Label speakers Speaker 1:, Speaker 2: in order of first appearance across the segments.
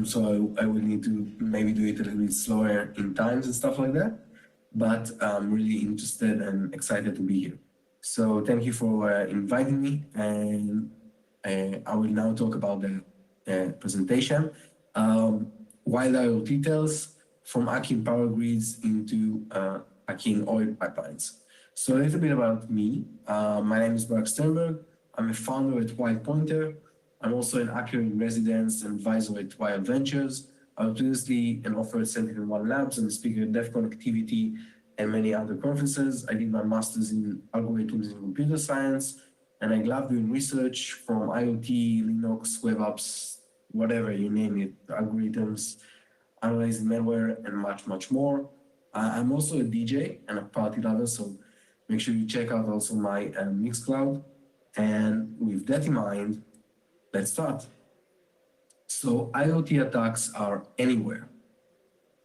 Speaker 1: So I will need to maybe do it a little bit slower in times and stuff like that. But I'm really interested and excited to be here. So thank you for inviting me, and I will now talk about the presentation. Wild IoT Tales from hacking power grids into hacking oil pipelines. So a little bit about me. My name is Barak Sternberg. I'm a founder at Wild Pointer. I'm also an hacker in residence and advisor at Wild Ventures. I was previously an author at SentinelOne Labs and a speaker at DEF Connectivity and many other conferences. I did my master's in algorithms in computer science, and I love doing research from IoT, Linux, web apps, whatever you name it, algorithms, analyzing malware, and much, much more. I'm also a DJ and a party lover, so make sure you check out also my Mixcloud. And with that in mind, let's start. So IoT attacks are anywhere,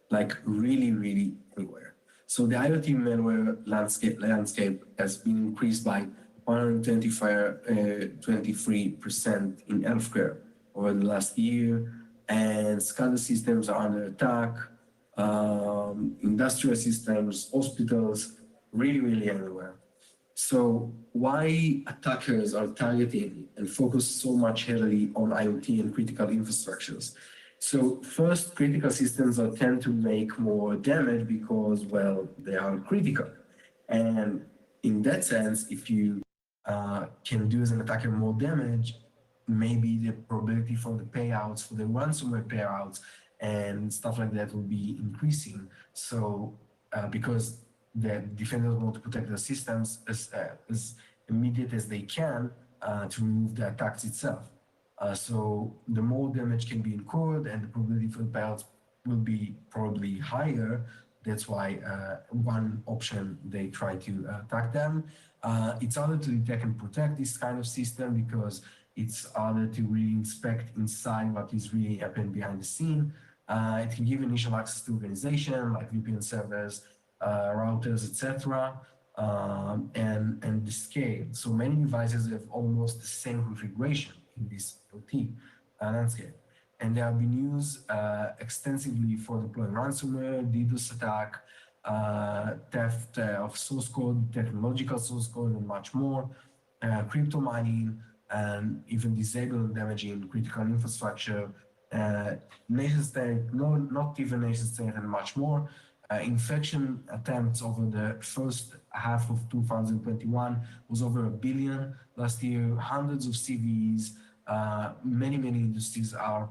Speaker 1: like really, really anywhere. So the IoT malware landscape has been increased by 123% in healthcare over the last year, and SCADA systems are under attack, industrial systems, hospitals, really, really everywhere. So why attackers are targeting and focus so much heavily on IoT and critical infrastructures? So first, critical systems tend to make more damage because, well, they are critical. And in that sense, if you can do as an attacker more damage, maybe the probability for the payouts, for the ransomware payouts and stuff like that will be increasing. So because the defenders want to protect their systems as immediate as they can to remove the attacks itself. So the more damage can be incurred and the probability for the payouts will be probably higher. That's why one option they try to attack them. It's harder to detect and protect this kind of system because it's harder to really inspect inside what is really happening behind the scene. It can give initial access to organization like VPN servers, routers, etc., and the scale. So many devices have almost the same configuration in this IoT landscape, and they have been used extensively for deploying ransomware, DDoS attack, theft of source code, technological source code, and much more, crypto mining, and even disabling and damaging critical infrastructure, nation state, not even nation state, and much more. Infection attempts over the first half of 2021 was over 1 billion. Last year, hundreds of CVEs, many industries are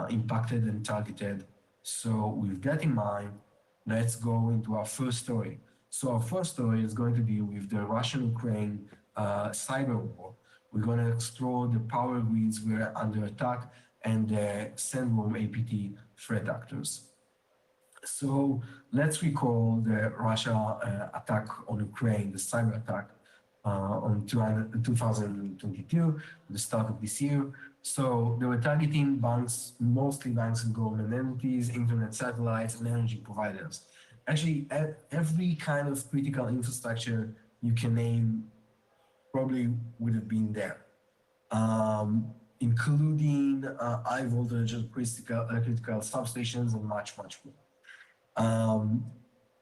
Speaker 1: impacted and targeted. So with that in mind, let's go into our first story. So our first story is going to deal with the Russian-Ukraine cyber war. We're going to explore the power grids were under attack and the Sandworm APT threat actors. So let's recall the Russia attack on Ukraine, the cyber attack on 2022, the start of this year. So they were targeting banks, mostly banks and government entities, internet satellites, and energy providers. Actually, every kind of critical infrastructure you can name probably would have been there, including high voltage and critical substations and much more.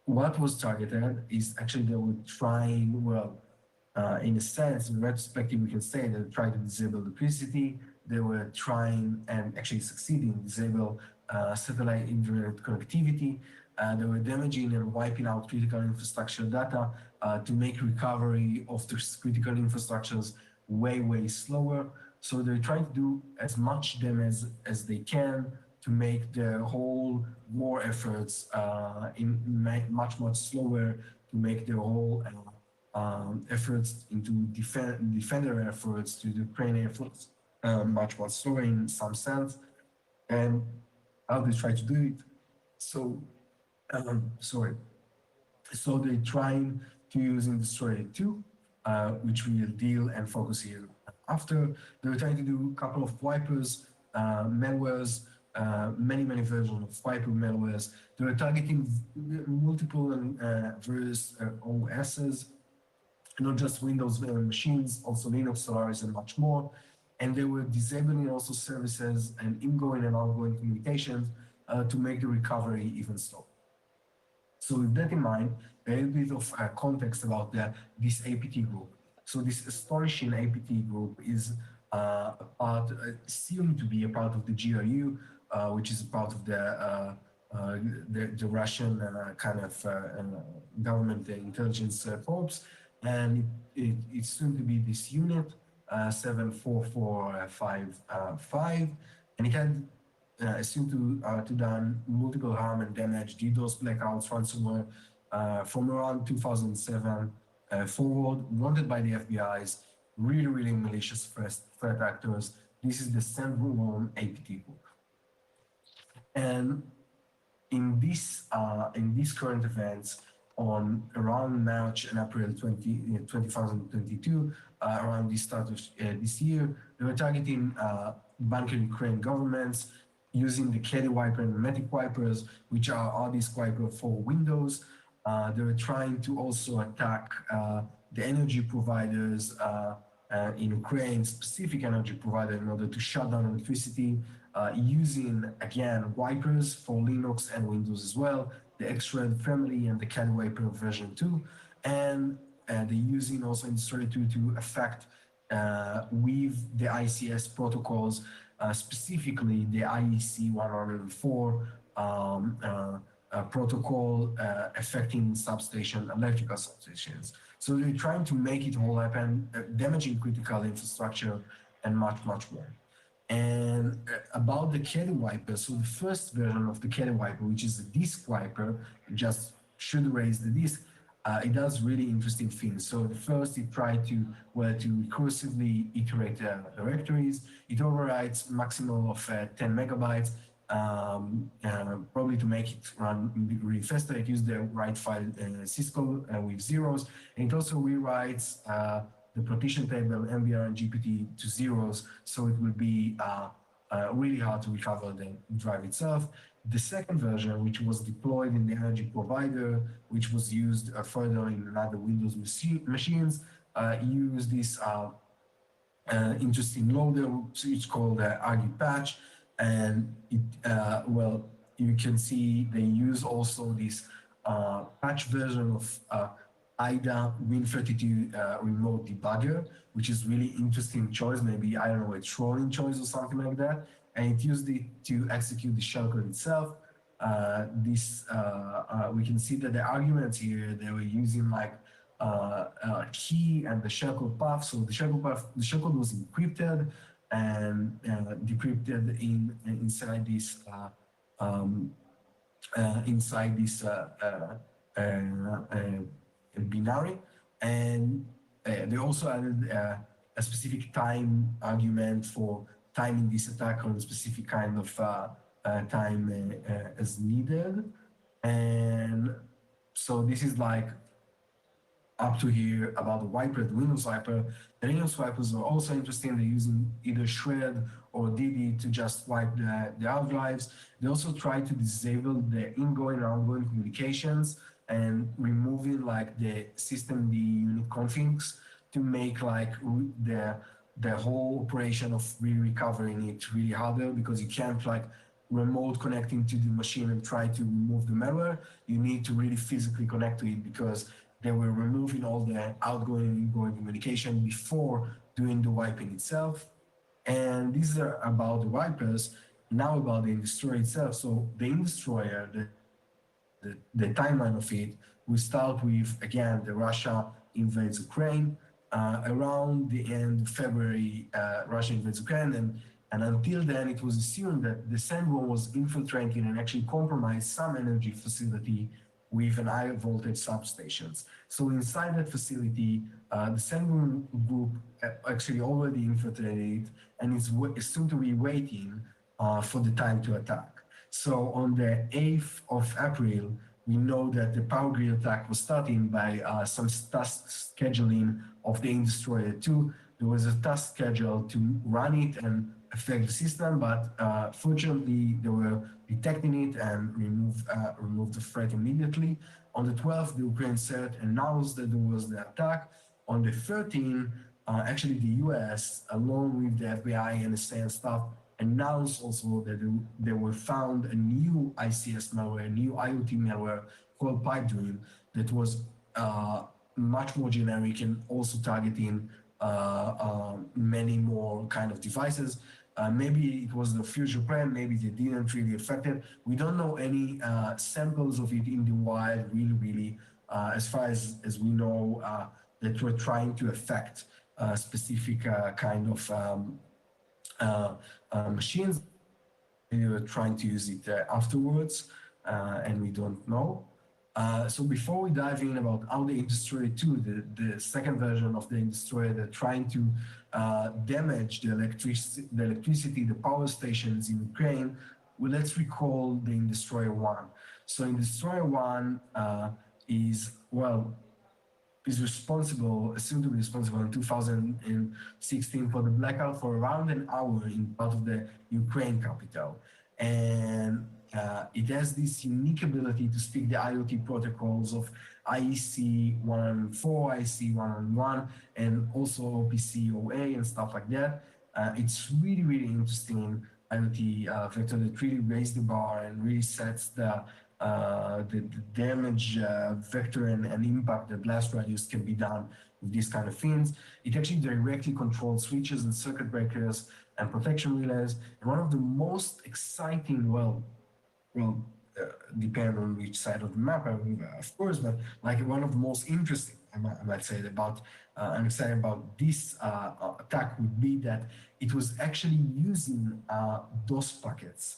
Speaker 1: What was targeted is actually they were trying, well, in a sense, in retrospective, we can say they were trying to disable electricity. They were trying and actually succeeding to disable satellite internet connectivity. They were damaging and wiping out critical infrastructure data to make recovery of these critical infrastructures way slower. So they're trying to do as much damage as they can to make the whole war efforts much slower, to make the whole efforts into defender efforts, to the Ukrainian efforts much slower in some sense. And how they try to do it. So, So they're trying to use in Destroyer 2, which we will deal and focus here after. They were trying to do a couple of wipers, malwares, many versions of wiper malwares. They were targeting multiple and various OSs, not just Windows machines, also Linux, Solaris, and much more. and they were disabling also services and ingoing and outgoing communications to make the recovery even slower. So with that in mind, a little bit of context about this APT group. So this astonishing APT group is assumed to be a part of the GRU, which is a part of the Russian kind of government intelligence corps, and it's soon to be this unit 74455, and it had assumed to done multiple harm and damage, DDoS, blackouts, ransomware from around 2007 forward, wanted by the FBI's really malicious threat actors. This is the standalone APT group. And in this current events on around March and April 2022, around the start of this year, they were targeting Bank of Ukraine governments using the Caddy wiper and Matic wipers, which are all these wipers for Windows. They were trying to also attack the energy providers in Ukraine, specific energy provider, in order to shut down electricity, using, again, wipers for Linux and Windows as well, the X-Red family and the Caddy wiper version 2. And they're using also Industry 2 to affect with the ICS protocols, specifically the IEC 104 protocol affecting electrical substations. So they're trying to make it all happen, damaging critical infrastructure and much more. And about the Caddy wiper, so the first version of the Caddy wiper, which is a disk wiper, just should erase the disk, it does really interesting things. So the first, it tried to recursively iterate directories. It overwrites maximum of 10 megabytes, probably to make it run really faster. It used the write file syscall with zeros, and it also rewrites the partition table, MBR and GPT to zeros, so it will be really hard to recover the drive itself. The second version, which was deployed in the energy provider, which was used further in other Windows machines, used this interesting loader, which is called Argy Patch, and it, well, you can see they use also this patch version of IDA Win32 remote debugger, which is really interesting choice, maybe, I don't know, a trolling choice or something like that. And it used it to execute the shellcode itself. We can see that the arguments here, they were using like key and the shellcode path. So the shellcode was encrypted and decrypted inside this binary, and they also added a specific time argument for timing this attack on a specific kind of time as needed. And so this is like up to here about the wiper, the Windows wiper. The Linux wipers are also interesting. They're using either Shred or DD to just wipe the hard drives. They also try to disable the ingoing and outgoing communications and removing like the system, the unit configs, to make like the whole operation of recovering it really harder, because you can't like remote connecting to the machine and try to remove the malware. You need to really physically connect to it, because they were removing all the outgoing and ingoing communication before doing the wiping itself. And these are about the wipers. Now about the Indestroyer itself. So the Indestroyer, the timeline of it, we start with, again, the Russia invades Ukraine. Around the end of February, Russia invades Ukraine, and until then, it was assumed that the Sandworm was infiltrating and actually compromised some energy facility with an high voltage substations. So inside that facility, the Sandworm group actually already infiltrated, and is assumed to be waiting for the time to attack. So on the 8th of April, we know that the power grid attack was starting by some task scheduling of the Indestroyer 2. There was a task schedule to run it and affect the system, but fortunately they were detecting it and removed the threat immediately. On the 12th, the Ukraine said announced that there was the attack. On the 13th, actually the US, along with the FBI, NSA and stuff, announced also that they were found a new ICS malware, a new IoT malware called Pipedream that was much more generic and also targeting many more kind of devices. Maybe it was the future plan, maybe they didn't really affect it. We don't know any samples of it in the wild, really, as far as we know, that we're trying to affect specific kind of machines. We were trying to use it afterwards, and we don't know. So before we dive in about how the Industry 2, the second version of the Industry, they're trying to damage the electricity, the power stations in Ukraine, well, let's recall the Industry 1. So Industry 1 is, well, is responsible, assumed to be responsible in 2016 for the blackout for around an hour in part of the Ukraine capital. And it has this unique ability to speak the IoT protocols of IEC 104, IEC 101, and also OPC OA and stuff like that. It's really interesting IoT vector that really raised the bar and really sets the damage vector and impact that blast radius can be done with these kind of things. It actually directly controls switches and circuit breakers and protection relays. And one of the most exciting, depend on which side of the map, of course, but like one of the most interesting, I might say, about I'm excited about this attack would be that it was actually using DOS packets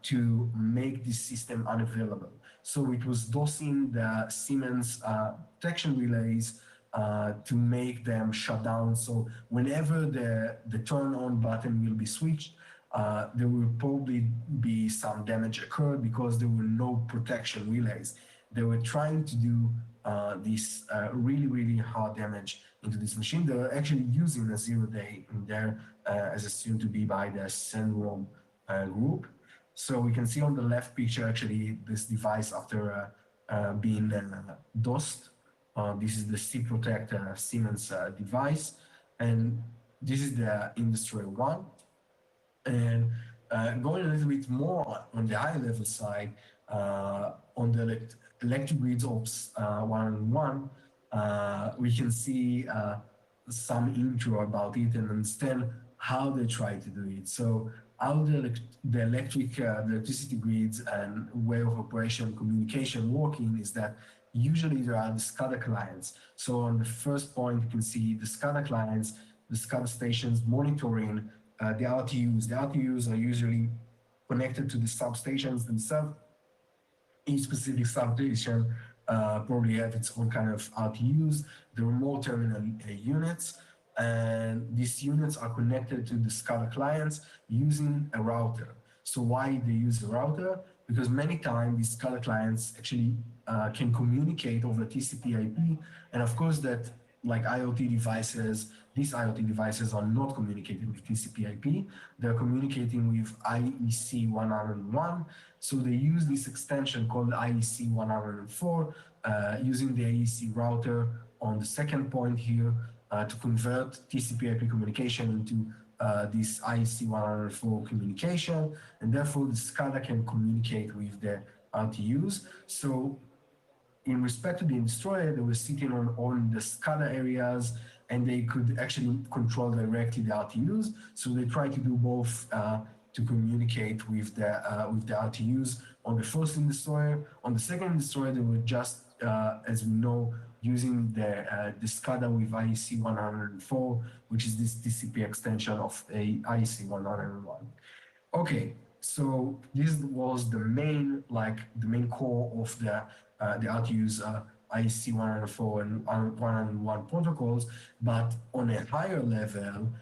Speaker 1: to make this system unavailable. So it was DOSing the Siemens protection relays to make them shut down. So whenever the turn on button will be switched, there will probably be some damage occurred because there were no protection relays. They were trying to do this really hard damage into this machine. They were actually using a 0-day in there as assumed to be by the syndrome group. So we can see on the left picture actually this device after being DOSed. This is the C-Protect Siemens device, and this is the Industry 1. And going a little bit more on the high level side, on the electric grids ops 101, we can see some intro about it and understand how they try to do it. So how the electricity grids and way of operation communication working is that usually there are the SCADA clients. So on the first point, you can see the SCADA clients, the SCADA stations monitoring the RTUs. The RTUs are usually connected to the substations themselves. Each specific substation probably have its own kind of RTUs, the remote terminal units, and these units are connected to the SCADA clients using a router. So why they use a router? Because many times these SCADA clients actually can communicate over TCP/IP, and of course that like IoT devices, these IoT devices are not communicating with TCP/IP. They're communicating with IEC 101. So they use this extension called IEC 104, using the IEC router on the second point here to convert TCP/IP communication into this IEC 104 communication, and therefore the SCADA can communicate with the RTUs. So in respect to the destroyer, they were sitting on the SCADA areas, and they could actually control directly the RTUs. So they try to do both to communicate with the RTUs on the first destroyer. On the second destroyer, they were just, as we know, using the SCADA with IEC 104, which is this TCP extension of a IEC 101. Okay, so this was the main core of the RTUs IEC 104 and 101 protocols, but on a higher level,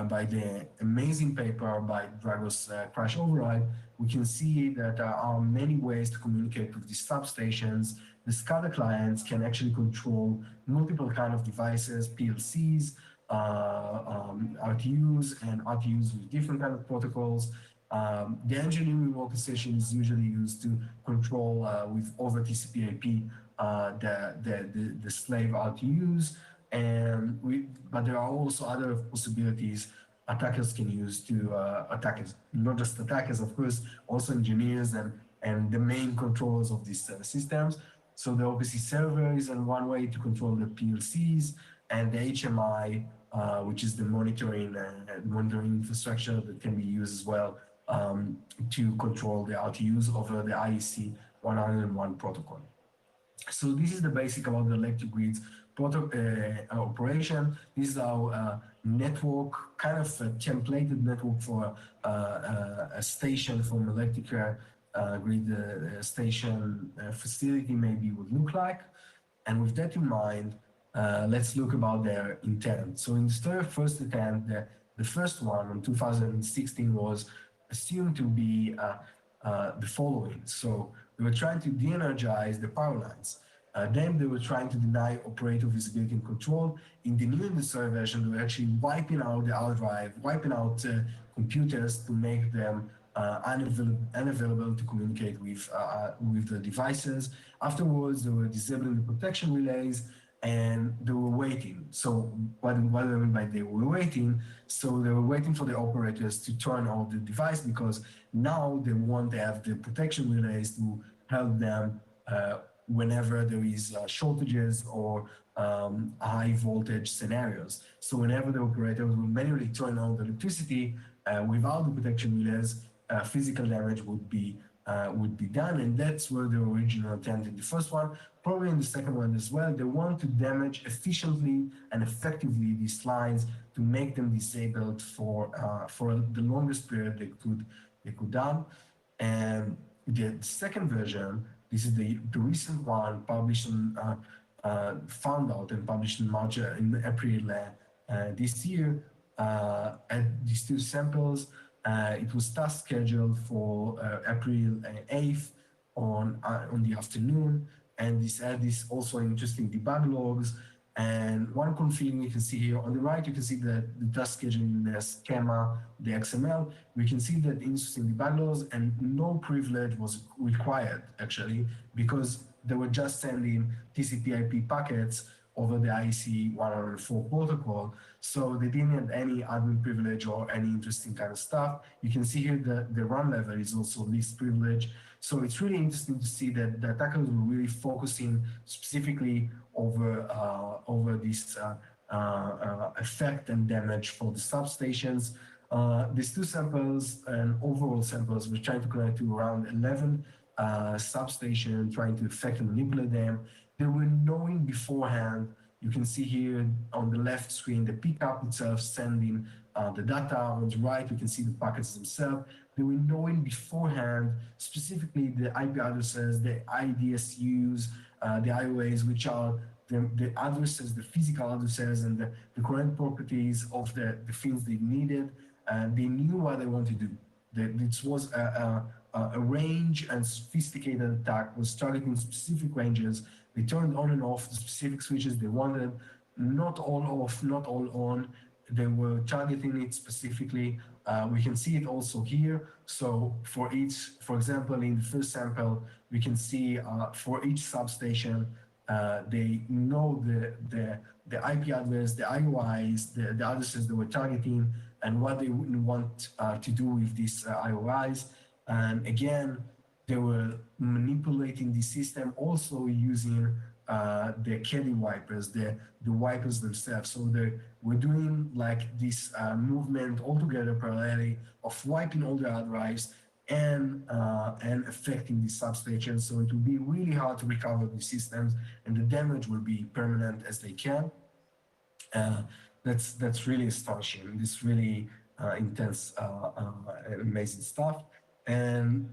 Speaker 1: by the amazing paper by Dragos Crash Override, we can see that there are many ways to communicate with these substations. The SCADA clients can actually control multiple kind of devices, PLCs, RTUs, and RTUs with different kind of protocols. The engineering orchestration is usually used to control with over TCP/IP the slave RTUs, But there are also other possibilities attackers can use to attackers, not just attackers, of course, also engineers and the main controllers of these systems. So the OPC server is one way to control the PLCs, and the HMI, which is the monitoring infrastructure that can be used as well to control the RTUs over the IEC 101 protocol. So this is the basic about the electric grids operation. This is our network, kind of a templated network for a station from electric grid station facility maybe would look like. And with that in mind, let's look about their intent. So in the story of first attempt, the first one in 2016 was assumed to be the following. So they were trying to de-energize the power lines. Then they were trying to deny operator visibility and control. In the new industrial version, they were actually wiping out the hard drive, wiping out computers to make them unavailable to communicate with the devices. Afterwards, they were disabling the protection relays, and they were waiting. So what do I mean by they were waiting? So they were waiting for the operators to turn off the device, because now they want to have the protection relays to help them whenever there is shortages or high voltage scenarios. So whenever the operators will manually turn on the electricity without the protection relays, physical damage would be done, and that's where the original intent in the first one, probably in the second one as well. They want to damage efficiently and effectively these lines to make them disabled for the longest period they could done. And the second version, this is the recent one published in, found out and published in March, in April this year, at these two samples. It was task scheduled for April 8th on the afternoon, and this had this also interesting debug logs. And one config you can see here on the right, you can see the task scheduling, the schema, the XML. We can see that interesting debug logs, and no privilege was required actually, because they were just sending TCP/IP packets over the IEC 104 protocol. So they didn't have any admin privilege or any interesting kind of stuff. You can see here that the run level is also least privilege. So it's really interesting to see that the attackers were really focusing specifically over this effect and damage for the substations. These two samples and overall samples, we're trying to connect to around 11 substations, trying to affect and manipulate them. They were knowing beforehand. You can see here on the left screen, the pickup itself sending the data. On the right, you can see the packets themselves. They were knowing beforehand, specifically the IP addresses, the IDSUs, the IOAs, which are the addresses, the physical addresses, and the current properties of the things they needed. And they knew what they wanted to do. This was a range and sophisticated attack, was targeting specific ranges. They turned on and off the specific switches they wanted, not all off, not all on. They were targeting it specifically. We can see it also here. So for each, for example, in the first sample, we can see for each substation, they know the IP address, the IOIs, the addresses they were targeting, and what they would want to do with these IOIs. And again, they were manipulating the system, also using the caddy wipers, the wipers themselves. So they were doing like this movement all together parallelly of wiping all the hard drives and affecting the substations. So it will be really hard to recover the systems, and the damage will be permanent as they can. That's really astonishing. This really intense, amazing stuff. And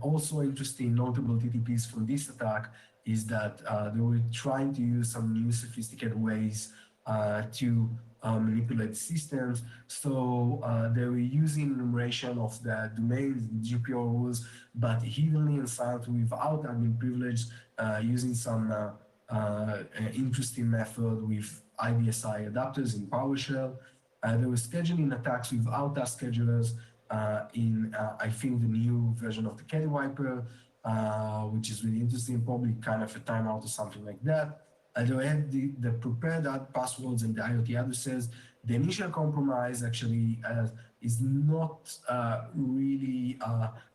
Speaker 1: also interesting, notable TTPs from this attack is that they were trying to use some new sophisticated ways to manipulate systems. So they were using enumeration of the domains, GPO rules, but hiddenly and silently without admin privilege, using some interesting method with IDSI adapters in PowerShell. They were scheduling attacks without task schedulers in, I think, the new version of the caddy wiper, which is really interesting, probably kind of a timeout or something like that. They had the prepared passwords and the IoT addresses. The initial compromise actually is not really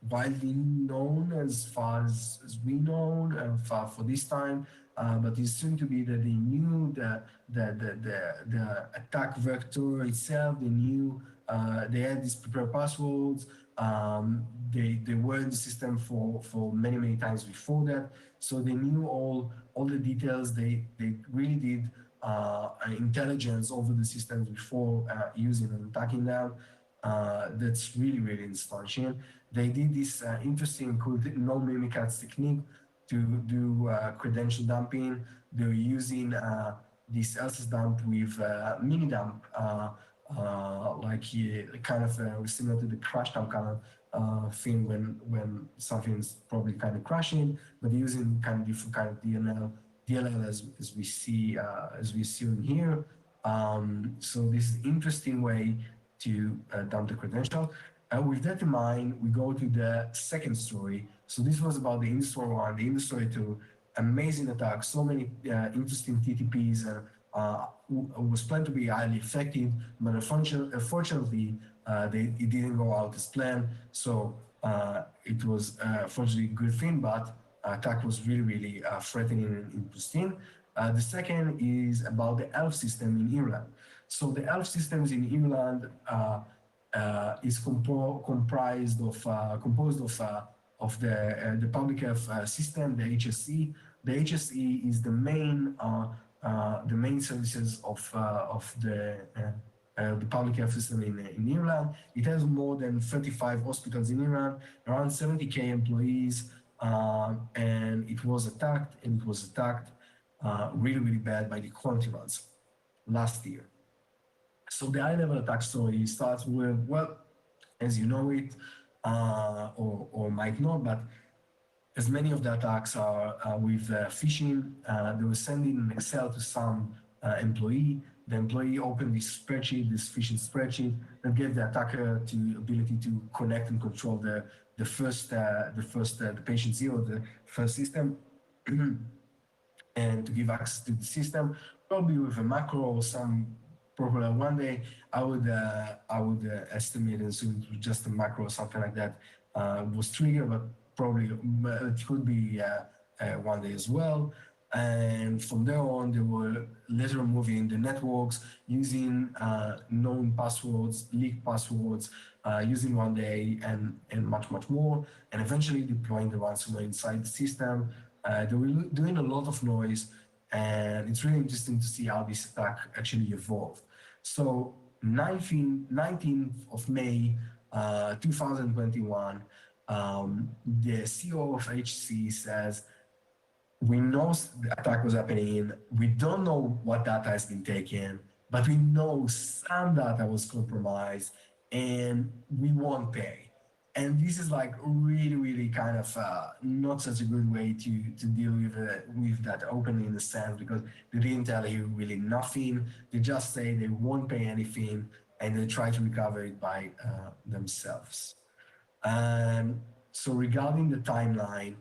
Speaker 1: widely known as far as we know for this time, but it's soon to be that they knew the attack vector itself. They knew they had these prepared passwords. They were in the system for many times before that, so they knew all the details. They really did intelligence over the systems before using and attacking them. That's really astonishing. They did this interesting no mimikatz technique to do credential dumping. They were using this LSS dump with mini dump, like kind of similar to the crash dump kind of thing when something's probably kind of crashing, but using kind of different kind of DLL as we see in here. So this is interesting way to dump the credential. With that in mind, we go to the second story. So this was about the Industry 1, the Industry 2, amazing attack, so many interesting TTPs, and was planned to be highly effective, but unfortunately, it didn't go out as planned. So it was fortunately a good thing, but attack was really threatening and interesting. The second is about the ELF system in Ireland. So the ELF systems in Ireland is composed of the public health system, the HSE. The HSE is the main services of the public health system in Ireland. It has more than 35 hospitals in Iran, around 70K employees, and it was attacked really bad by the quality runs last year. So the high-level attack story starts with, well, as you know it, or might not, but as many of the attacks are with phishing. They were sending an Excel to some employee. The employee opened this phishing spreadsheet, that gave the attacker the ability to connect and control the patient zero, the first system, and to give access to the system, probably with a macro or some proper. One day, I would estimate and assume it was just a macro or something like that was triggered, but probably it could be one day as well. And from there on, they were later moving the networks using known passwords, leaked passwords, using one day and much more, and eventually deploying the ransomware inside the system. They were doing a lot of noise, and it's really interesting to see how this attack actually evolved. So 19th of May, 2021, the CEO of HC says, we know the attack was happening. We don't know what data has been taken, but we know some data was compromised, and we won't pay. And this is like really kind of not such a good way to deal with that openly in the sense, because they didn't tell you really nothing. They just say they won't pay anything, and they try to recover it by themselves. So regarding the timeline,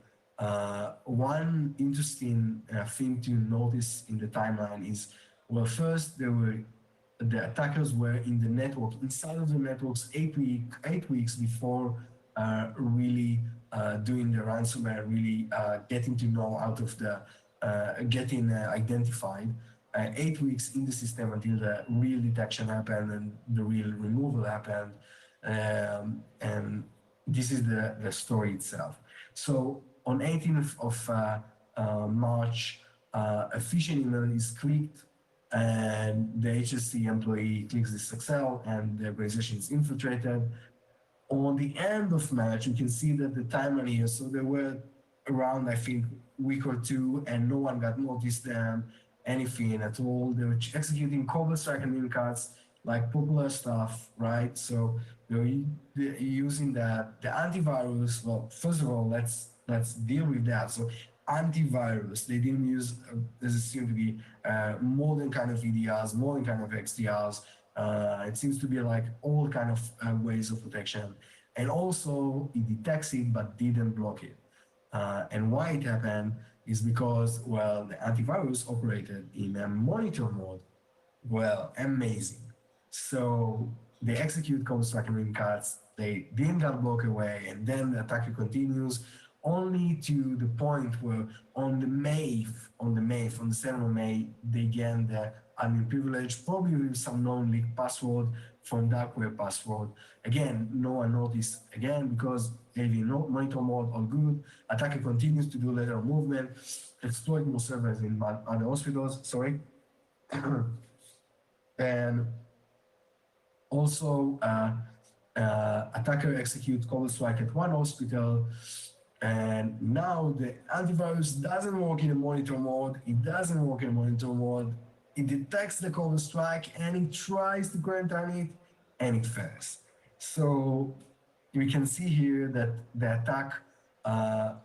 Speaker 1: one interesting thing to notice in the timeline is, well, first the attackers were in the network, inside of the networks 8 weeks before really doing the ransomware, really getting to know out of the, getting identified. 8 weeks in the system until the real detection happened and the real removal happened. And this is the story itself. So on 18th of March, a phishing email is clicked, and the HSC employee clicks this Excel, and the organization is infiltrated. On the end of March, you can see that the timeline here, so there were around, I think, week or two, and no one got noticed them, anything at all. They were executing Cobalt Strike and Mimikatz, like popular stuff, right? So they're using the antivirus. Well, first of all, let's deal with that. So antivirus, they didn't use, as it seemed to be, more than kind of EDRs, more than kind of XDRs. It seems to be like all kind of ways of protection. And also it detects it, but didn't block it. And why it happened is because, well, the antivirus operated in a monitor mode. Well, amazing. So they execute construct and cuts, they didn't get block away, and then the attacker continues only to the point where on the 7th of May, they gain the admin privilege, probably with some non-leaked password from dark web password. Again, no one noticed again because AV monitor mode, all good. Attacker continues to do lateral movement, exploit more servers in other hospitals, sorry. And also, attacker execute cold strike at one hospital, and now the antivirus doesn't work in a monitor mode. It doesn't work in monitor mode. It detects the cold strike and it tries to quarantine it, and it fails. So we can see here that the attack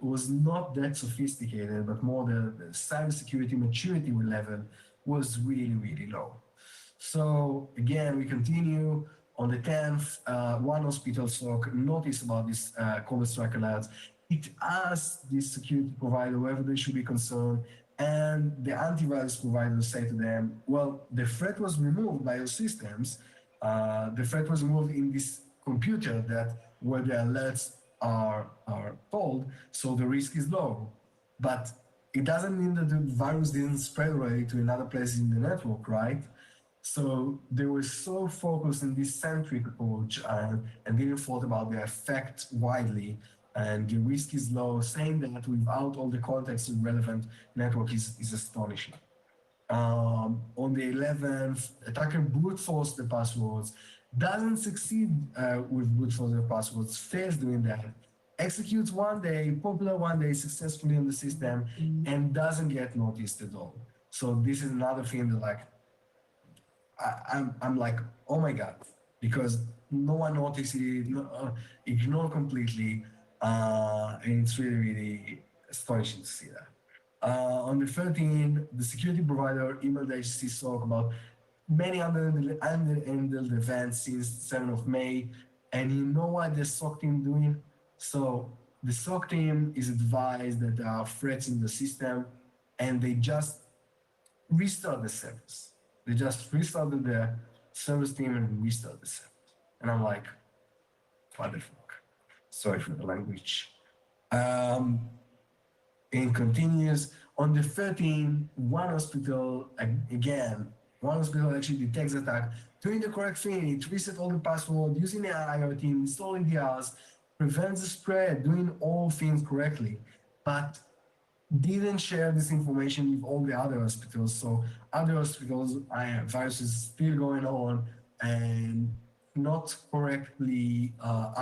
Speaker 1: was not that sophisticated, but more the cybersecurity maturity level was really, really low. So again, we continue. On the 10th, one hospital SOC noticed about this cold strike alerts. It asked this security provider whether they should be concerned, and the antivirus provider said to them, well, the threat was removed by your systems. The threat was removed in this computer that where the alerts are told, so the risk is low. But it doesn't mean that the virus didn't spread already to another place in the network, right? So they were so focused in this centric approach and didn't thought about the effect widely, and the risk is low. Saying that without all the context and relevant network is astonishing. On the 11th, attacker brute force the passwords, doesn't succeed with brute force the passwords, fails doing that, executes one day, popular one day successfully in the system, and doesn't get noticed at all. So this is another thing that like, I'm like, oh my God, because no one noticed it, ignored completely, and it's really, really astonishing to see that. On the 13th, the security provider emailed the HC SOC about many unhandled events since 7th of May, and you know what the SOC team doing? So the SOC team is advised that there are threats in the system, and they just restart the service. They just restarted the service team and restarted the service. And I'm like, what the fuck? Sorry for the language. It continues. On the 13th, one hospital, again, one hospital actually detects attack, doing the correct thing. It reset all the password, using the IoT, installing the hours, prevents the spread, doing all things correctly. But didn't share this information with all the other hospitals. So other hospitals, virus is still going on and not correctly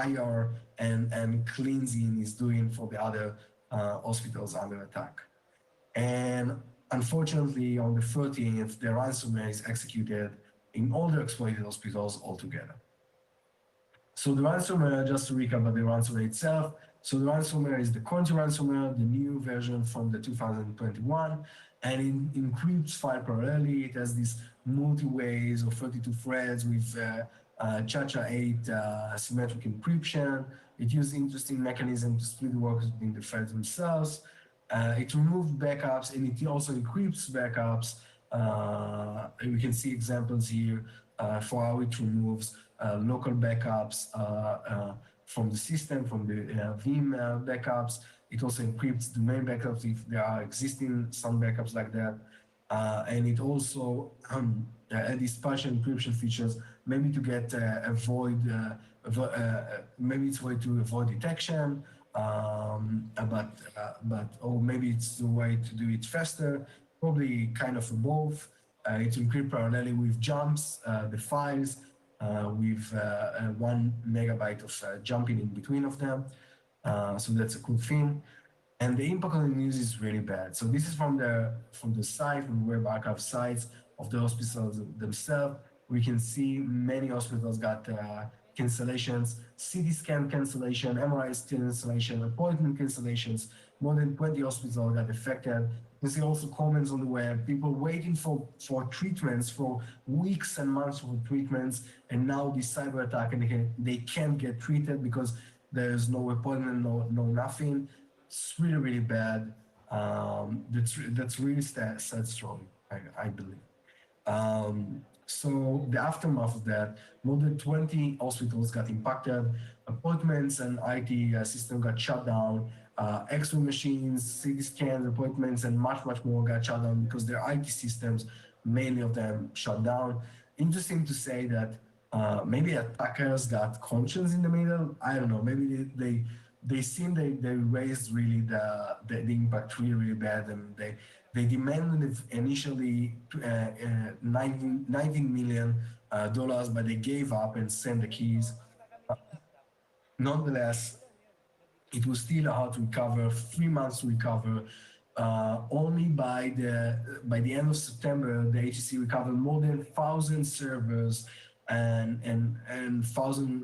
Speaker 1: IR and cleansing is doing for the other hospitals under attack. And unfortunately, on the 13th, the ransomware is executed in all the exploited hospitals altogether. So the ransomware, just to recap about the ransomware itself, so the ransomware is the Conti ransomware, the new version from the 2021, and it encrypts file parallelly. It has these multi-ways of 32 threads with Cha-Cha-8 symmetric encryption. It uses interesting mechanism to split the workers between the threads themselves. It removes backups, and it also encrypts backups. And we can see examples here for how it removes local backups from the system, from the Vim backups. It also encrypts domain backups if there are existing some backups like that. And it also these partial encryption features, maybe to get maybe it's a way to avoid detection, but or maybe it's the way to do it faster. Probably kind of both. It encrypts parallelly with jumps, the files, with 1 megabyte of jumping in between of them. So that's a cool thing. And the impact on the news is really bad. So this is from the site, from the web archive sites of the hospitals themselves. We can see many hospitals got cancellations, CT scan cancellation, MRI cancellation, appointment cancellations. More than 20 hospitals got affected. You see also comments on the web, people waiting for treatments for weeks and months for treatments, and now this cyber attack, and they can't get treated because there's no appointment, no nothing. It's really, really bad. That's really sad story, I believe. So the aftermath of that, more than 20 hospitals got impacted, appointments and IT system got shut down, X-ray machines, CT scans, appointments, and much more got shut down because their IT systems, many of them shut down. Interesting to say that maybe attackers got conscience in the middle. I don't know. Maybe they seem they raised really the impact really bad, and they demanded initially 19 million dollars, but they gave up and sent the keys. Nonetheless, it was still hard to recover, 3 months to recover. Only by the end of September, the HTC recovered more than 1,000 servers and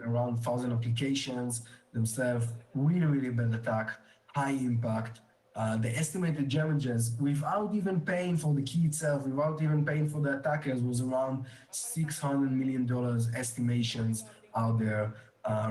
Speaker 1: around 1,000 applications themselves. Really bad attack, high impact. The estimated damages, without even paying for the key itself, without even paying for the attackers, was around $600 million estimations out there.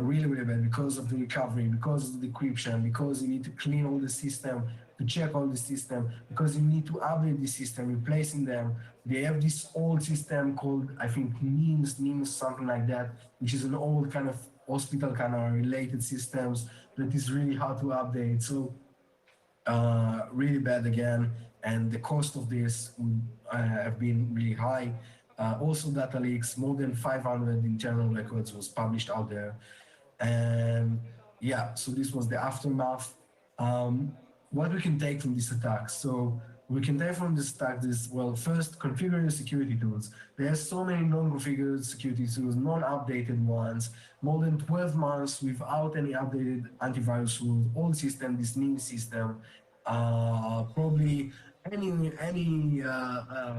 Speaker 1: Really bad because of the recovery, because of the decryption, because you need to clean all the system, to check all the system, because you need to update the system, replacing them. They have this old system called, I think, NIMS, something like that, which is an old kind of hospital kind of related systems that is really hard to update. So really bad again, and the cost of this would have been really high. Also, data leaks, more than 500 internal records was published out there. And yeah, so this was the aftermath. What we can take from this attack? So we can take from this attack is, well, first, configure your security tools. There are so many non-configured security tools, non-updated ones, more than 12 months without any updated antivirus rules, old system, this new system, probably any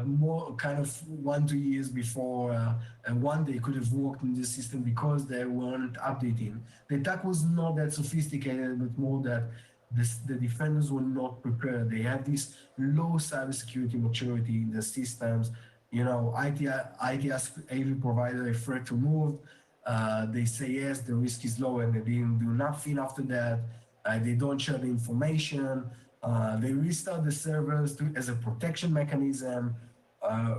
Speaker 1: more kind of 1 2 years before and one day could have worked in this system because they weren't updating. The attack was not that sophisticated, but more that the defenders were not prepared. They had this low cybersecurity maturity in the systems. You know, IT asked every provider a threat removed. They say yes, the risk is low, and they didn't do nothing after that. They don't share the information. They restart the servers as a protection mechanism.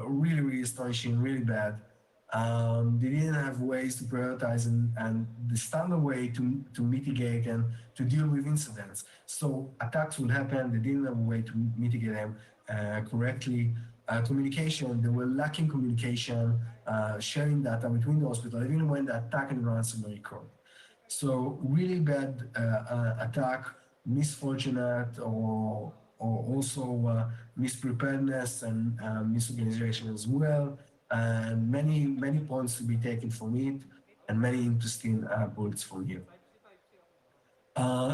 Speaker 1: Really astonishing, really bad. They didn't have ways to prioritize and the standard way to mitigate and to deal with incidents. So attacks will happen. They didn't have a way to mitigate them correctly. Communication, they were lacking communication, sharing data between the hospital, even when the attack and ransomware occurred. So really bad attack, misfortunate or also mispreparedness and misorganization as well, and many points to be taken from it, and many interesting bullets from here.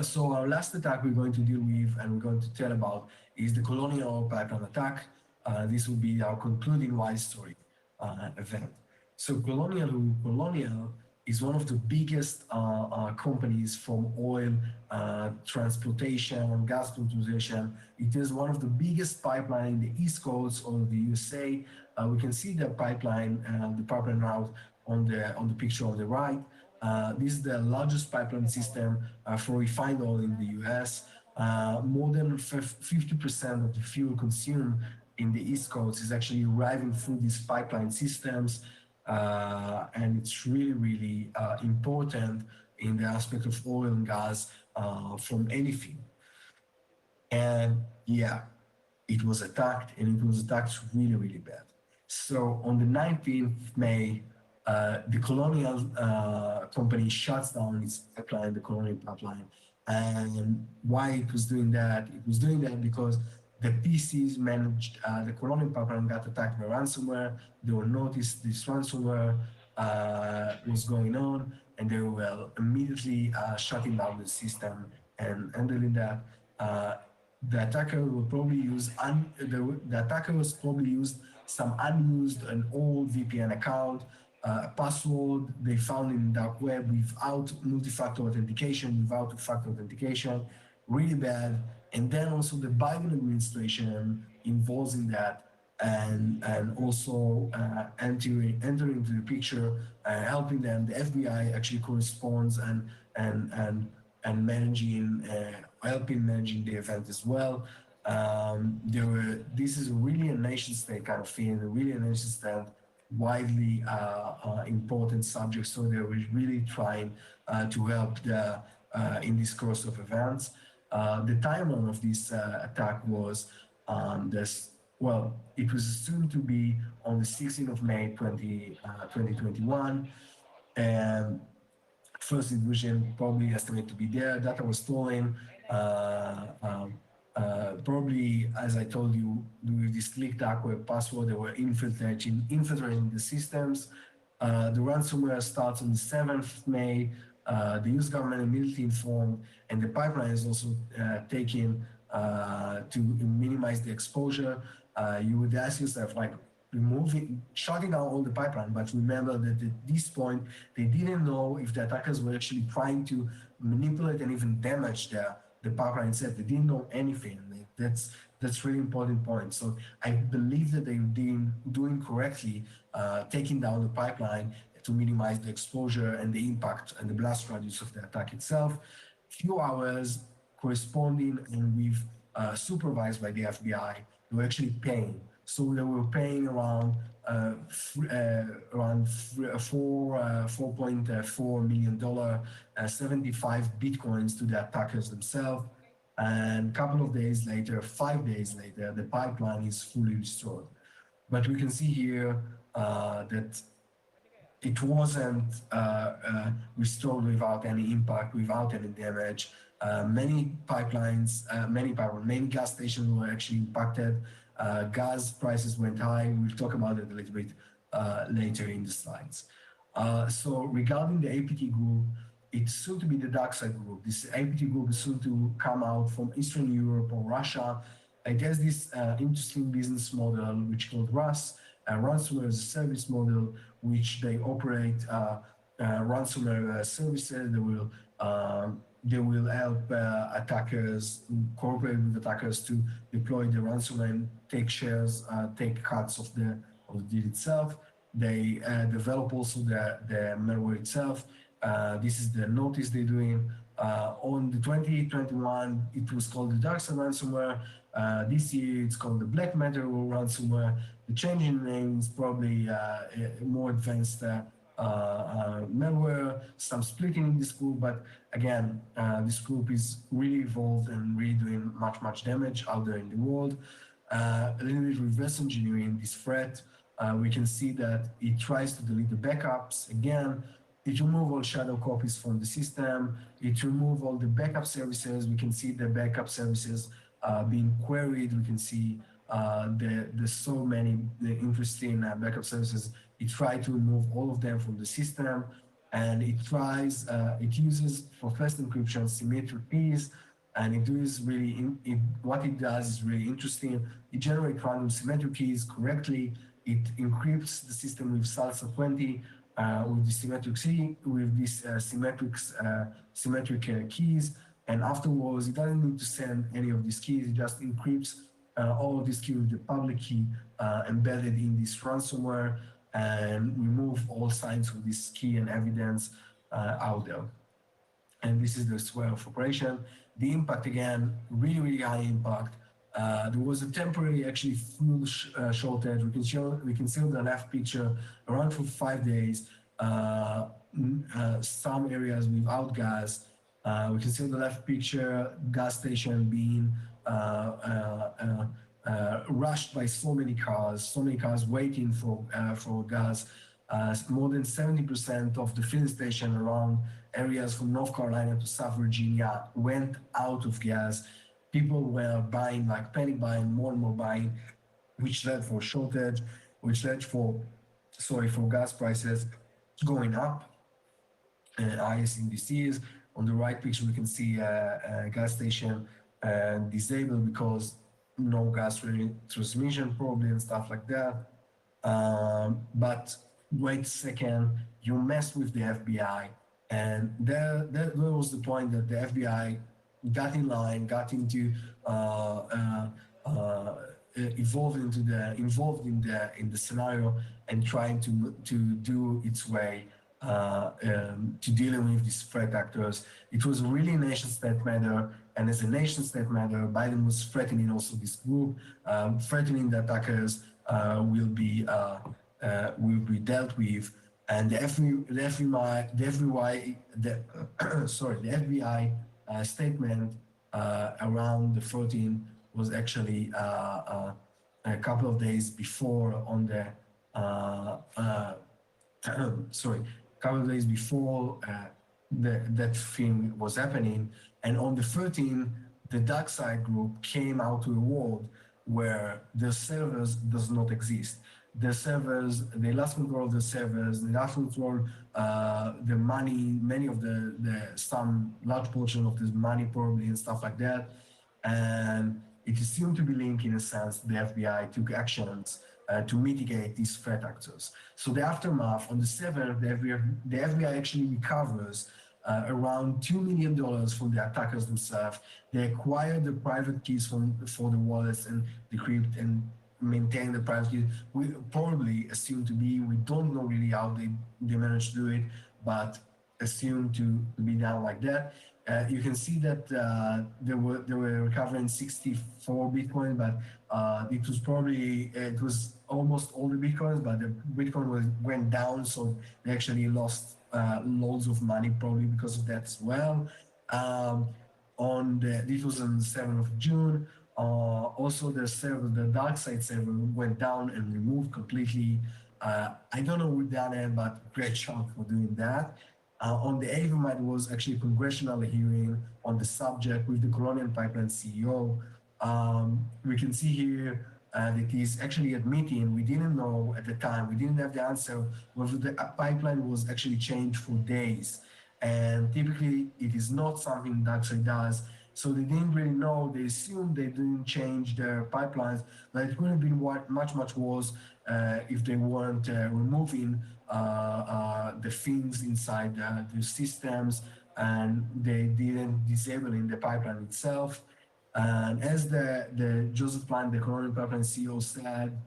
Speaker 1: So our last attack we're going to deal with and we're going to tell about is the Colonial Pipeline attack. This will be our concluding wise story event. So Colonial is one of the biggest companies from oil transportation, gas transportation. It is one of the biggest pipeline in the east coast of the USA. We can see the pipeline route on the picture on the right. This is the largest pipeline system for refined oil in the US. More than 50% of the fuel consumed in the East Coast is actually arriving through these pipeline systems. And it's really important in the aspect of oil and gas from anything. And yeah, it was attacked, and it was attacked really bad. So on the 19th of May, the Colonial company shuts down its pipeline, the Colonial pipeline. And why it was doing that? It was doing that because the PCs managed, the Colonial pipeline got attacked by ransomware. They will notice this ransomware was going on, and they will immediately shutting down the system and handling that. The attacker will probably use the attackers probably used some unused and old VPN account, password they found in the dark web without multi-factor authentication, without two-factor authentication, really bad. And then also the Biden administration involves in that, and also entering into the picture, helping them. The FBI actually corresponds and managing, helping managing the event as well. This is really a nation state kind of thing, really a nation state widely important subject. So they were really trying to help in this course of events. The timeline of this attack was it was assumed to be on the 16th of May 2021. And first division probably estimated to be there. Data was stolen. Probably, as I told you, with this leaked dark web password, they were infiltrating the systems. The ransomware starts on the 7th of May. The US government immediately informed, and the pipeline is also taken to minimize the exposure. You would ask yourself, like, shutting down all the pipeline, but remember that at this point, they didn't know if the attackers were actually trying to manipulate and even damage the pipeline itself. They didn't know anything. That's really important point. So I believe that they're doing correctly, taking down the pipeline to minimize the exposure and the impact and the blast radius of the attack itself. Few hours corresponding and with supervised by the FBI, they were actually paying. So they were paying around $4.4 million, 75 bitcoins to the attackers themselves. And a couple of days later, 5 days later, the pipeline is fully restored. But we can see here that it wasn't restored without any impact, without any damage. Many gas stations were actually impacted. Gas prices went high. We'll talk about it a little bit later in the slides. So regarding the APT group, it's soon to be the dark side group. This APT group is soon to come out from Eastern Europe or Russia. It has this interesting business model, which called RAS, ransomware as a service model, which they operate ransomware services. They will help attackers, cooperate with attackers to deploy the ransomware and take shares, take cuts of the deal itself. They develop also the malware itself. This is the notice they're doing. On the 2021, it was called the dark side ransomware. This year, it's called the black matter ransomware. The change in name is probably more advanced malware, some splitting in this group, but again, this group is really evolved and really doing much damage out there in the world. A little bit reverse engineering this threat. We can see that it tries to delete the backups. Again, it removes all shadow copies from the system. It removes all the backup services. We can see the backup services being queried. We can see there's so many interesting backup services. It tries to remove all of them from the system, and it uses for fast encryption symmetric keys, and what it does is really interesting. It generates random symmetric keys correctly. It encrypts the system with SALSA 20 with the symmetric keys, and afterwards it doesn't need to send any of these keys. It just encrypts all of these keys with the public key embedded in this ransomware, and remove all signs of this key and evidence out there. And this is the square of operation. The impact, again, really high impact. There was a temporary, actually, fuel shortage. We can see on the left picture, around for 5 days, some areas without gas. We can see on the left picture, gas station being rushed by so many cars waiting for gas. More than 70% of the filling station around areas from North Carolina to South Virginia went out of gas. People were buying, like panic buying, more and more buying, which led for shortage, which led for gas prices going up. Highest indices. On the right picture, we can see a gas station disabled because no gas transmission, probably, and stuff like that. But wait a second, you mess with the FBI, and that was the point that the FBI got in line, got into involved in the scenario and trying to do its way to dealing with these threat actors. It was really a nation state matter, and as a nation state matter, Biden was threatening also this group, threatening the attackers will be dealt with, and the FBI statement around the 14th was actually a couple of days before on the sorry, a couple of days before that thing was happening. And on the 13th, the dark side group came out to a world where the servers does not exist. The servers, they lost control of the servers, they lost control the money, many of some large portion of this money probably and stuff like that. And it is assumed to be linked in a sense. The FBI took actions to mitigate these threat actors. So the aftermath on the 7th, the FBI actually recovers around $2 million from the attackers themselves. They acquired the private keys for the wallets and decrypt and maintain the private keys. We probably assume to be, we don't know really how they managed to do it, but assumed to be done like that. You can see that they were recovering 64 Bitcoin, but it was almost all the Bitcoins, but the Bitcoin went down, so they actually lost loads of money probably because of that as well. This was on the 7th of June. Also, the dark side server went down and removed completely. I don't know who done it, but great job for doing that. On the 8th of May, there was actually a congressional hearing on the subject with the Colonial Pipeline CEO. We can see here that he's actually admitting we didn't know at the time, we didn't have the answer whether the pipeline was actually changed for days. And typically, it is not something DarkSide does. So they didn't really know. They assumed they didn't change their pipelines, but it would have been much worse if they weren't removing the things inside the systems, and they didn't disable in the pipeline itself. And as the Joseph Klein, the Colonial Pipeline CEO said,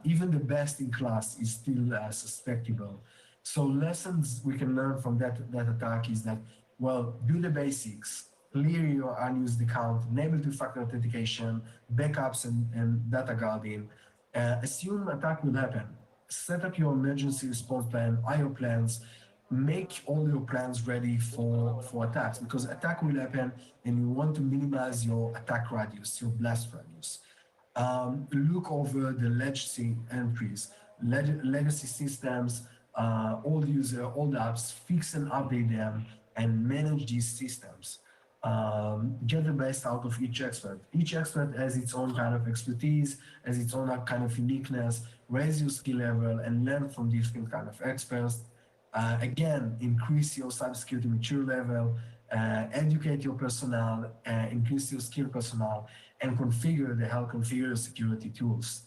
Speaker 1: even the best in class is still suspectable. So lessons we can learn from that attack is that, well, do the basics, clear your unused account, enable two-factor authentication, backups and data guarding. Assume attack will happen. Set up your emergency response plan, IO plans, make all your plans ready for attacks, because attack will happen and you want to minimize your attack radius, your blast radius. Look over the legacy entries, legacy systems, old user, old apps, fix and update them, and manage these systems. Get the best out of each expert. Each expert has its own kind of expertise, has its own kind of uniqueness. Raise your skill level and learn from different kind of experts. Again, increase your cybersecurity mature level, educate your personnel, increase your skill personnel, and configure your security tools.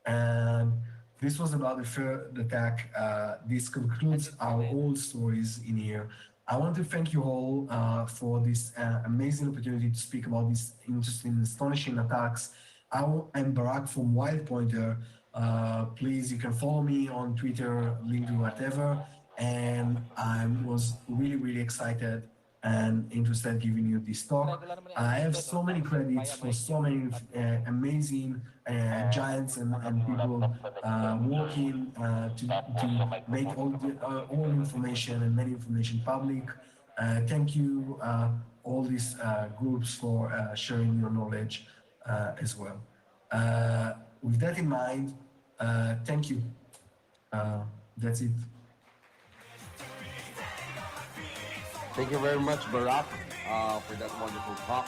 Speaker 1: And this was about the third attack. This concludes our old stories in here. I want to thank you all for this amazing opportunity to speak about these interesting, astonishing attacks. I'm Barak from Wild Pointer. Please, you can follow me on Twitter, LinkedIn, whatever. And I was really excited and interested giving you this talk. I have so many credits for so many amazing giants and people working to make all information and many information public. Thank you, all these groups for sharing your knowledge as well. With that in mind, thank you. That's it.
Speaker 2: Thank you very much, Barak, for that wonderful talk.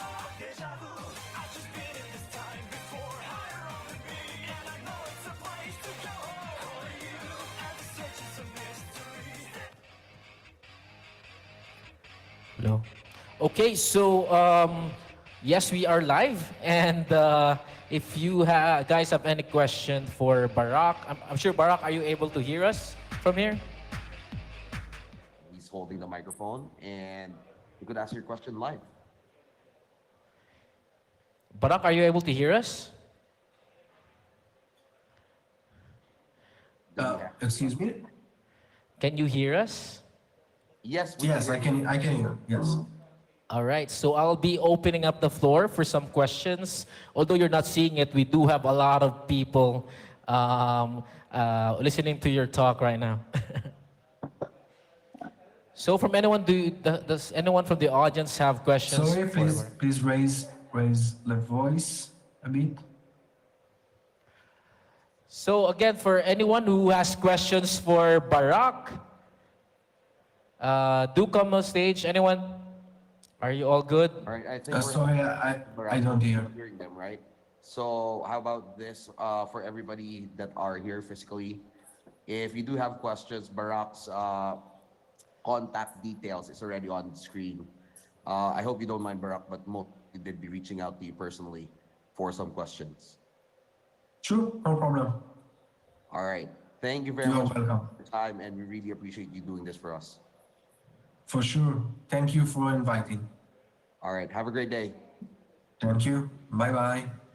Speaker 3: Hello. Okay, so yes, we are live, and if you guys have any question for Barak, I'm sure Barak, are you able to hear us from here?
Speaker 2: He's holding the microphone, and you could ask your question live.
Speaker 3: Barak, are you able to hear us?
Speaker 1: Excuse me?
Speaker 3: Can you hear us?
Speaker 2: Yes, we
Speaker 1: Yes,
Speaker 2: can hear you.
Speaker 1: I can hear. Yes.
Speaker 3: All right, so I'll be opening up the floor for some questions. Although you're not seeing it, we do have a lot of people listening to your talk right now. So, from anyone, does anyone from the audience have questions
Speaker 1: Sorry,
Speaker 3: for?
Speaker 1: please raise the voice a bit.
Speaker 3: So again, for anyone who has questions for Barak, do come on stage. Anyone? Are you all good?
Speaker 2: All right, I think we're
Speaker 1: Sorry, I don't hear.
Speaker 2: hearing them, right? So how about this for everybody that are here physically? If you do have questions, Barak's contact details is already on the screen. I hope you don't mind, Barak, but most did be reaching out to you personally for some questions.
Speaker 1: Sure, no problem.
Speaker 2: All right. Thank you very
Speaker 1: You're
Speaker 2: much
Speaker 1: welcome.
Speaker 2: for your time, and we really appreciate you doing this for us.
Speaker 1: For sure. Thank you for inviting.
Speaker 2: All right. Have a great day.
Speaker 1: Thank you. Bye bye.